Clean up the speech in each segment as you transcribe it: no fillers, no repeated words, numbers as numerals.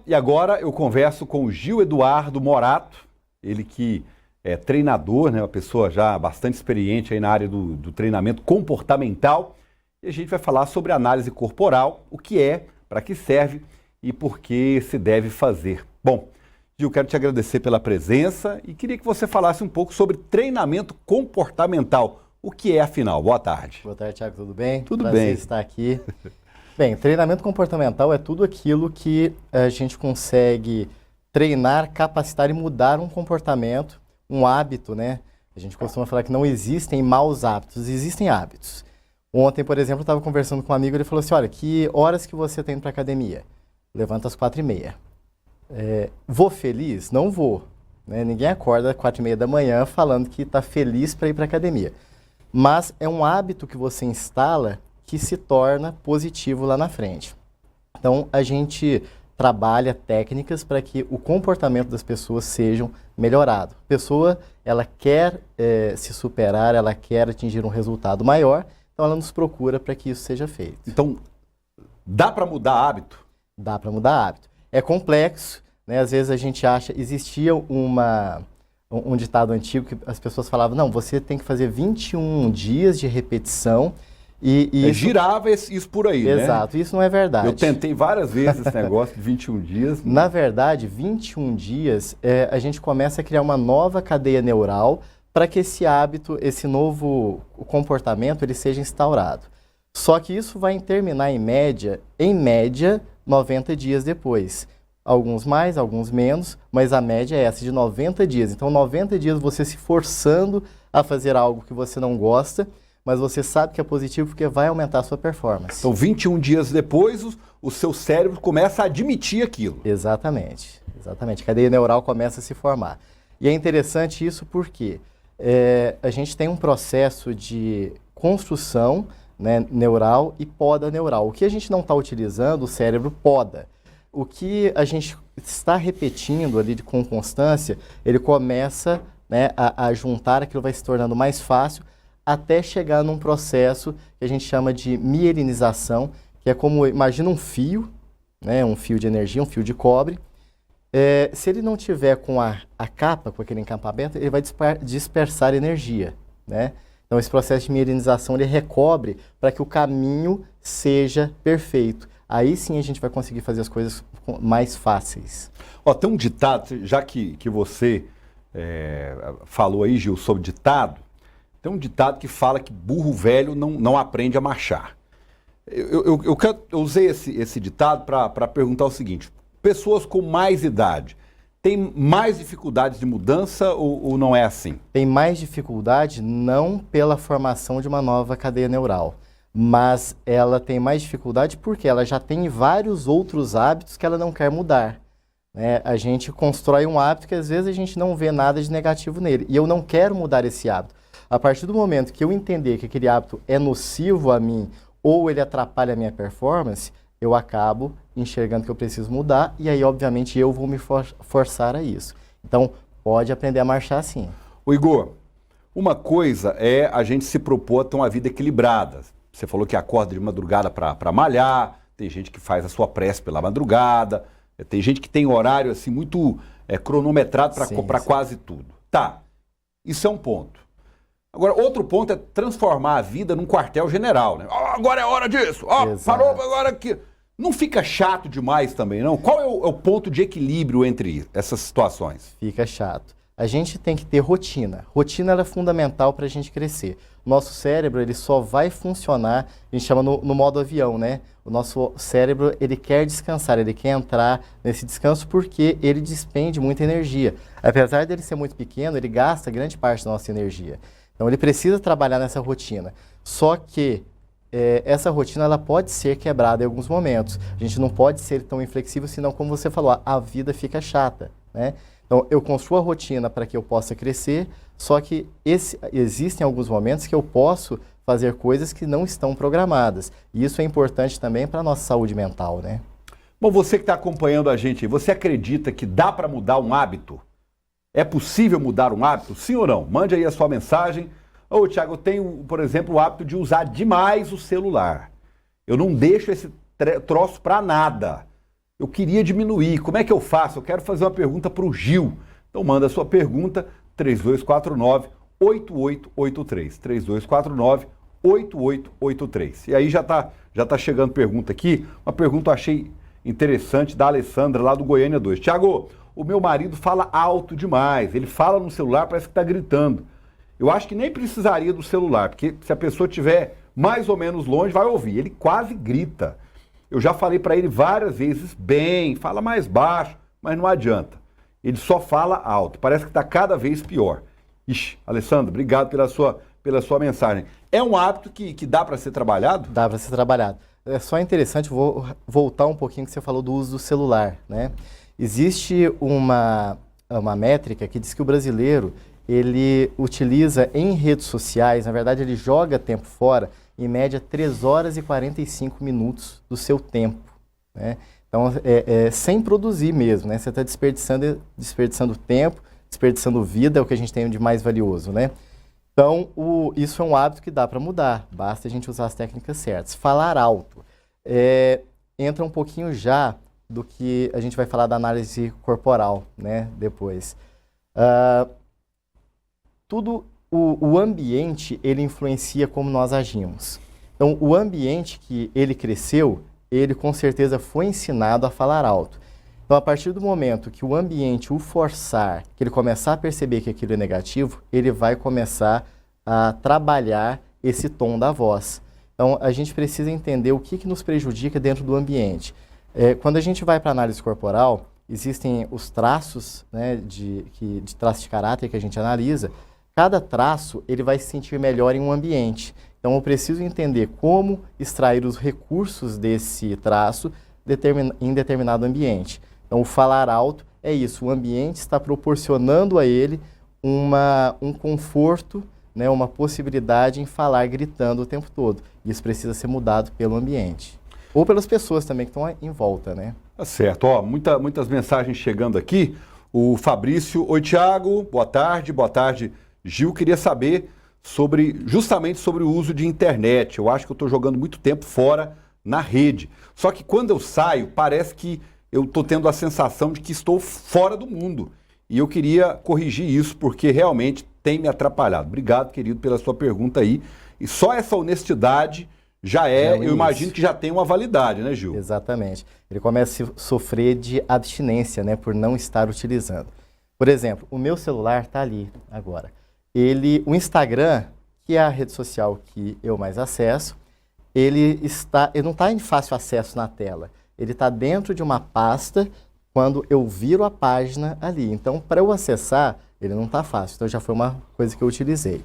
E agora eu converso com o Gil Eduardo Morato, ele que é treinador, né, uma pessoa já bastante experiente aí na área do treinamento comportamental. E a gente vai falar sobre análise corporal, o que é, para que serve e por que se deve fazer. Bom, Gil, quero te agradecer pela presença e queria que você falasse um pouco sobre treinamento comportamental. O que é, afinal? Boa tarde. Boa tarde, Thiago. Tudo bem? Tudo Prazer bem. estar aqui. Bem, treinamento comportamental é tudo aquilo que a gente consegue treinar, capacitar e mudar um comportamento, um hábito, né? A gente costuma falar que não existem maus hábitos, existem hábitos. Ontem, por exemplo, eu estava conversando com um amigo e ele falou assim, olha, que horas que você tem para academia? Levanta às 4h30. Vou feliz? Não vou. Né? Ninguém acorda às 4h30 da manhã falando que está feliz para ir para academia. Mas é um hábito que você instala que se torna positivo lá na frente. Então, a gente trabalha técnicas para que o comportamento das pessoas sejam melhorado. A pessoa, ela quer se superar, ela quer atingir um resultado maior, então ela nos procura para que isso seja feito. Então, dá para mudar hábito? Dá para mudar hábito. É complexo, né? Às vezes a gente acha, existia um ditado antigo que as pessoas falavam, não, você tem que fazer 21 dias de repetição e isso... Girava isso por aí, né? Exato, isso não é verdade. Eu tentei várias vezes esse negócio de 21 dias. Na verdade, 21 dias, a gente começa a criar uma nova cadeia neural para que esse hábito, esse novo comportamento, ele seja instaurado. Só que isso vai terminar em média, 90 dias depois. Alguns mais, alguns menos, mas a média é essa, de 90 dias. Então, 90 dias você se forçando a fazer algo que você não gosta, mas você sabe que é positivo porque vai aumentar a sua performance. Então, 21 dias depois, o seu cérebro começa a admitir aquilo. Exatamente, exatamente. A cadeia neural começa a se formar. E é interessante isso porque a gente tem um processo de construção, né, neural e poda neural. O que a gente não está utilizando, o cérebro poda. O que a gente está repetindo ali com constância, ele começa, né, a juntar, aquilo vai se tornando mais fácil, até chegar num processo que a gente chama de mielinização, que é como, imagina um fio, né, um fio de energia, um fio de cobre. Se ele não tiver com a capa, com aquele encampamento, ele vai dispersar energia, né? Então, esse processo de mielinização, ele recobre para que o caminho seja perfeito. Aí sim a gente vai conseguir fazer as coisas mais fáceis. Ó, tem um ditado, já que você falou aí, Gil, sobre ditado, tem um ditado que fala que burro velho não aprende a marchar. Eu usei esse ditado para perguntar o seguinte, pessoas com mais idade têm mais dificuldades de mudança ou não é assim? Tem mais dificuldade não pela formação de uma nova cadeia neural, mas ela tem mais dificuldade porque ela já tem vários outros hábitos que ela não quer mudar. Né? A gente constrói um hábito que às vezes a gente não vê nada de negativo nele e eu não quero mudar esse hábito. A partir do momento que eu entender que aquele hábito é nocivo a mim ou ele atrapalha a minha performance, eu acabo enxergando que eu preciso mudar e aí, obviamente, eu vou me forçar a isso. Então, pode aprender a marchar sim. O Igor, uma coisa é a gente se propor a ter uma vida equilibrada. Você falou que acorda de madrugada para malhar, tem gente que faz a sua prece pela madrugada, tem gente que tem horário assim muito cronometrado para quase tudo. Tá, isso é um ponto. Agora, outro ponto é transformar a vida num quartel-general, né? Oh, agora é hora disso, parou agora aqui. Não fica chato demais também, não? Qual é o ponto de equilíbrio entre essas situações? Fica chato. A gente tem que ter rotina. Rotina ela é fundamental para a gente crescer. Nosso cérebro ele só vai funcionar, a gente chama no modo avião, né? O nosso cérebro ele quer descansar, ele quer entrar nesse descanso porque ele despende muita energia. Apesar dele ser muito pequeno, ele gasta grande parte da nossa energia. Então ele precisa trabalhar nessa rotina. Só que essa rotina ela pode ser quebrada em alguns momentos. A gente não pode ser tão inflexível, senão, como você falou, a vida fica chata, né? Então eu construo a rotina para que eu possa crescer, só que existem alguns momentos que eu posso fazer coisas que não estão programadas. E isso é importante também para a nossa saúde mental, né? Bom, você que está acompanhando a gente, você acredita que dá para mudar um hábito? É possível mudar um hábito? Sim ou não? Mande aí a sua mensagem. Ô, Thiago, eu tenho, por exemplo, o hábito de usar demais o celular. Eu não deixo esse troço para nada. eu queria diminuir, como é que eu faço? Eu quero fazer uma pergunta para o Gil. Então manda a sua pergunta, 3249-8883. 3249-8883. E aí já tá chegando pergunta aqui, uma pergunta eu achei interessante da Alessandra, lá do Goiânia 2. Tiago, o meu marido fala alto demais, ele fala no celular, parece que está gritando. Eu acho que nem precisaria do celular, porque se a pessoa estiver mais ou menos longe, vai ouvir. Ele quase grita. Eu já falei para ele várias vezes, bem, fala mais baixo, mas não adianta. Ele só fala alto, parece que está cada vez pior. Ixi, Alessandro, obrigado pela sua mensagem. É um hábito que dá para ser trabalhado? Dá para ser trabalhado. É só interessante, vou voltar um pouquinho que você falou do uso do celular, né? Existe uma métrica que diz que o brasileiro, ele utiliza em redes sociais, na verdade ele joga tempo fora, em média 3 horas e 45 minutos do seu tempo, né? Então, sem produzir mesmo, né? Você está desperdiçando tempo, desperdiçando vida, é o que a gente tem de mais valioso, né? Então, isso é um hábito que dá para mudar, basta a gente usar as técnicas certas. Falar alto entra um pouquinho já do que a gente vai falar da análise corporal, né? Depois. O ambiente, ele influencia como nós agimos. Então, o ambiente que ele cresceu, ele com certeza foi ensinado a falar alto. Então, a partir do momento que o ambiente o forçar, que ele começar a perceber que aquilo é negativo, ele vai começar a trabalhar esse tom da voz. Então, a gente precisa entender o que nos prejudica dentro do ambiente. Quando a gente vai para a análise corporal, existem os traços, né, de traço de caráter que a gente analisa. Cada traço, ele vai se sentir melhor em um ambiente. Então, eu preciso entender como extrair os recursos desse traço em determinado ambiente. Então, o falar alto é isso, o ambiente está proporcionando a ele um conforto, né, uma possibilidade em falar gritando o tempo todo. Isso precisa ser mudado pelo ambiente. Ou pelas pessoas também que estão em volta, né? Tá certo. Ó, muitas mensagens chegando aqui. O Fabrício, oi Tiago, boa tarde, Gil, queria saber justamente sobre o uso de internet. Eu acho que eu estou jogando muito tempo fora na rede. Só que quando eu saio, parece que eu estou tendo a sensação de que estou fora do mundo. E eu queria corrigir isso, porque realmente tem me atrapalhado. Obrigado, querido, pela sua pergunta aí. E só essa honestidade eu imagino que já tem uma validade, né, Gil? Exatamente. Ele começa a sofrer de abstinência, né, por não estar utilizando. Por exemplo, o meu celular está ali agora. O Instagram, que é a rede social que eu mais acesso, ele não está em fácil acesso na tela. Ele está dentro de uma pasta quando eu viro a página ali. Então, para eu acessar, ele não está fácil. Então, já foi uma coisa que eu utilizei.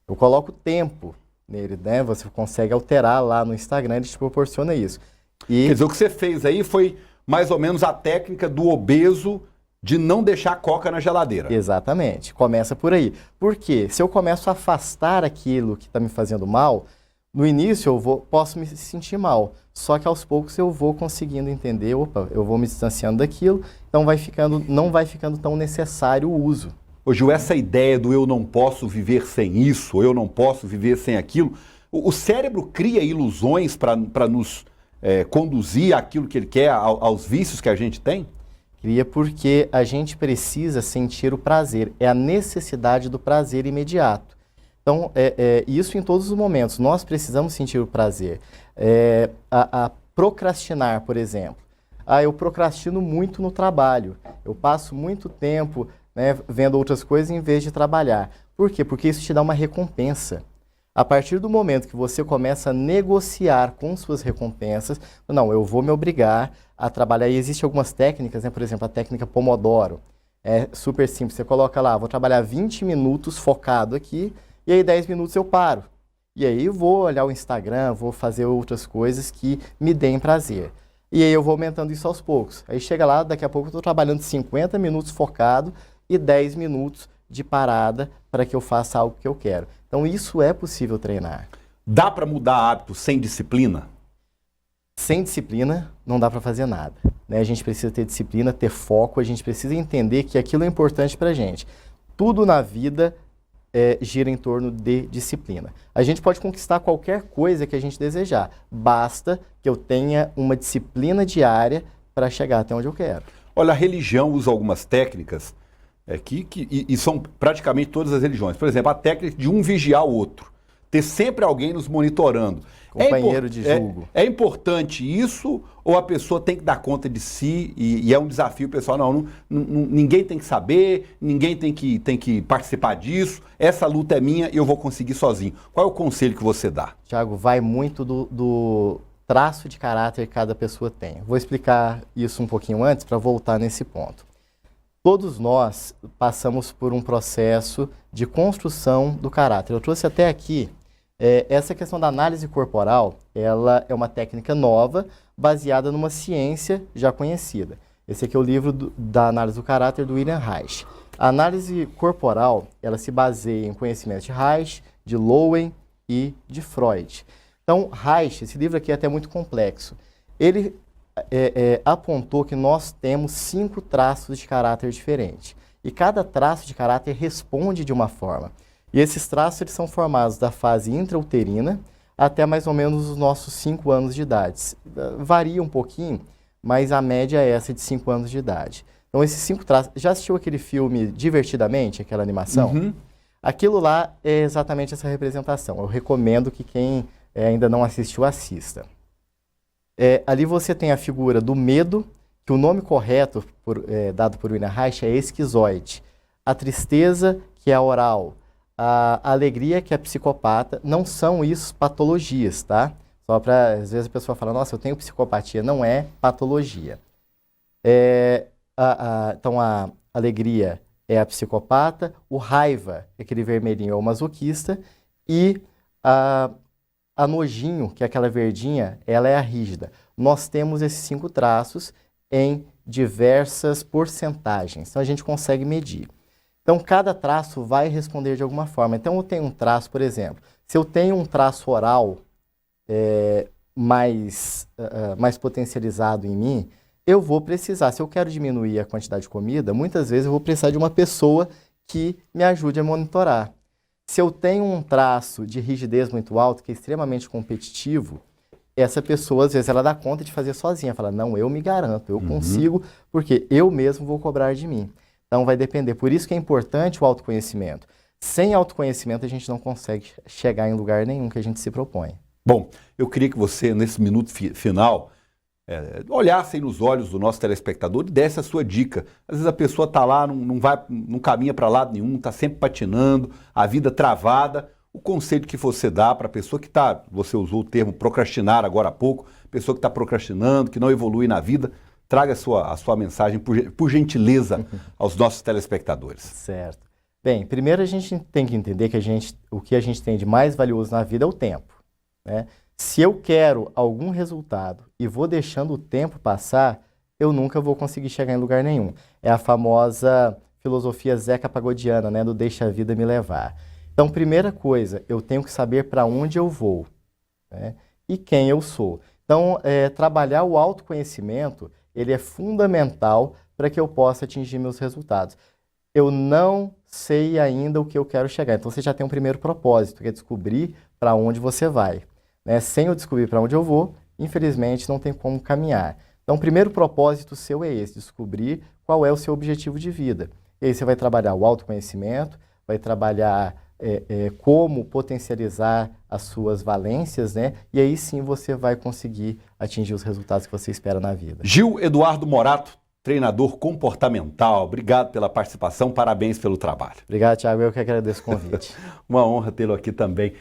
Eu coloco tempo nele, né? Você consegue alterar lá no Instagram, ele te proporciona isso. Quer dizer, o que você fez aí foi mais ou menos a técnica do obeso de não deixar a coca na geladeira. Exatamente. Começa por aí. Por quê? Se eu começo a afastar aquilo que está me fazendo mal, no início posso me sentir mal. Só que aos poucos eu vou conseguindo entender, eu vou me distanciando daquilo, então não vai ficando tão necessário o uso. Ô Gil, essa ideia do eu não posso viver sem isso, ou eu não posso viver sem aquilo, o cérebro cria ilusões para nos conduzir àquilo que ele quer, aos vícios que a gente tem? Cria porque a gente precisa sentir o prazer, é a necessidade do prazer imediato. Então, isso em todos os momentos, nós precisamos sentir o prazer. A procrastinar, por exemplo. Eu procrastino muito no trabalho, eu passo muito tempo, né, vendo outras coisas em vez de trabalhar. Por quê? Porque isso te dá uma recompensa. A partir do momento que você começa a negociar com suas recompensas, não, eu vou me obrigar a trabalhar. E existem algumas técnicas, né, por exemplo, a técnica Pomodoro. É super simples, você coloca lá, vou trabalhar 20 minutos focado aqui, e aí 10 minutos eu paro. E aí eu vou olhar o Instagram, vou fazer outras coisas que me deem prazer. E aí eu vou aumentando isso aos poucos. Aí chega lá, daqui a pouco eu estou trabalhando 50 minutos focado e 10 minutos de parada para que eu faça algo que eu quero. Então isso é possível treinar. Dá para mudar hábitos sem disciplina? Sem disciplina não dá para fazer nada, né? A gente precisa ter disciplina, ter foco, a gente precisa entender que aquilo é importante para a gente. Tudo na vida gira em torno de disciplina. A gente pode conquistar qualquer coisa que a gente desejar, basta que eu tenha uma disciplina diária para chegar até onde eu quero. Olha, a religião usa algumas técnicas e são praticamente todas as religiões. Por exemplo, a técnica de um vigiar o outro. Ter sempre alguém nos monitorando. Companheiro de julgo. É importante isso ou a pessoa tem que dar conta de si e é um desafio pessoal? Ninguém tem que saber, ninguém tem que participar disso. Essa luta é minha e eu vou conseguir sozinho. Qual é o conselho que você dá? Tiago, vai muito do traço de caráter que cada pessoa tem. Vou explicar isso um pouquinho antes para voltar nesse ponto. Todos nós passamos por um processo de construção do caráter. Eu trouxe até aqui essa questão da análise corporal, ela é uma técnica nova, baseada numa ciência já conhecida. Esse aqui é o livro da análise do caráter do William Reich. A análise corporal, ela se baseia em conhecimentos de Reich, de Lowen e de Freud. Então, Reich, esse livro aqui é até muito complexo. Ele apontou que nós temos 5 traços de caráter diferentes. E cada traço de caráter responde de uma forma. E esses traços eles são formados da fase intrauterina até mais ou menos os nossos 5 anos de idade. Varia um pouquinho, mas a média é essa de 5 anos de idade. Então, esses 5 traços... Já assistiu aquele filme Divertidamente, aquela animação? Uhum. Aquilo lá é exatamente essa representação. Eu recomendo que quem ainda não assistiu, assista. Ali você tem a figura do medo, que o nome correto dado por William Reich é esquizoide. A tristeza, que é a oral. A alegria, que é psicopata. Não são isso patologias, tá? Só para, às vezes a pessoa fala, nossa, eu tenho psicopatia. Não é patologia. Então, a alegria é a psicopata, o raiva, aquele vermelhinho, é o masoquista, e a nojinho, que é aquela verdinha, ela é a rígida. Nós temos esses 5 traços em diversas porcentagens, então a gente consegue medir. Então, cada traço vai responder de alguma forma. Então, eu tenho um traço, por exemplo, se eu tenho um traço oral mais potencializado em mim, eu vou precisar, se eu quero diminuir a quantidade de comida, muitas vezes eu vou precisar de uma pessoa que me ajude a monitorar. Se eu tenho um traço de rigidez muito alto, que é extremamente competitivo, essa pessoa, às vezes, ela dá conta de fazer sozinha. Fala, não, eu me garanto, eu consigo, porque eu mesmo vou cobrar de mim. Então, vai depender. Por isso que é importante o autoconhecimento. Sem autoconhecimento, a gente não consegue chegar em lugar nenhum que a gente se propõe. Bom, eu queria que você, nesse minuto final, olhasse aí nos olhos do nosso telespectador e desse a sua dica. Às vezes a pessoa está lá, não caminha para lado nenhum, está sempre patinando, a vida travada. O conselho que você dá para a pessoa que está, você usou o termo procrastinar agora há pouco, pessoa que está procrastinando, que não evolui na vida, traga a sua mensagem, por gentileza, aos nossos telespectadores. Certo. Bem, primeiro a gente tem que entender que o que a gente tem de mais valioso na vida é o tempo, né? Se eu quero algum resultado e vou deixando o tempo passar, eu nunca vou conseguir chegar em lugar nenhum. É a famosa filosofia Zeca Pagodiana, né, do deixa a vida me levar. Então, primeira coisa, eu tenho que saber para onde eu vou, né, e quem eu sou. Então, trabalhar o autoconhecimento, ele é fundamental para que eu possa atingir meus resultados. Eu não sei ainda o que eu quero chegar. Então, você já tem um primeiro propósito, que é descobrir para onde você vai. Né? Sem eu descobrir para onde eu vou, infelizmente, não tem como caminhar. Então, o primeiro propósito seu é esse, descobrir qual é o seu objetivo de vida. E aí você vai trabalhar o autoconhecimento, vai trabalhar como potencializar as suas valências, né? E aí sim você vai conseguir atingir os resultados que você espera na vida. Gil Eduardo Morato, treinador comportamental, obrigado pela participação, parabéns pelo trabalho. Obrigado, Thiago, eu que agradeço o convite. Uma honra tê-lo aqui também.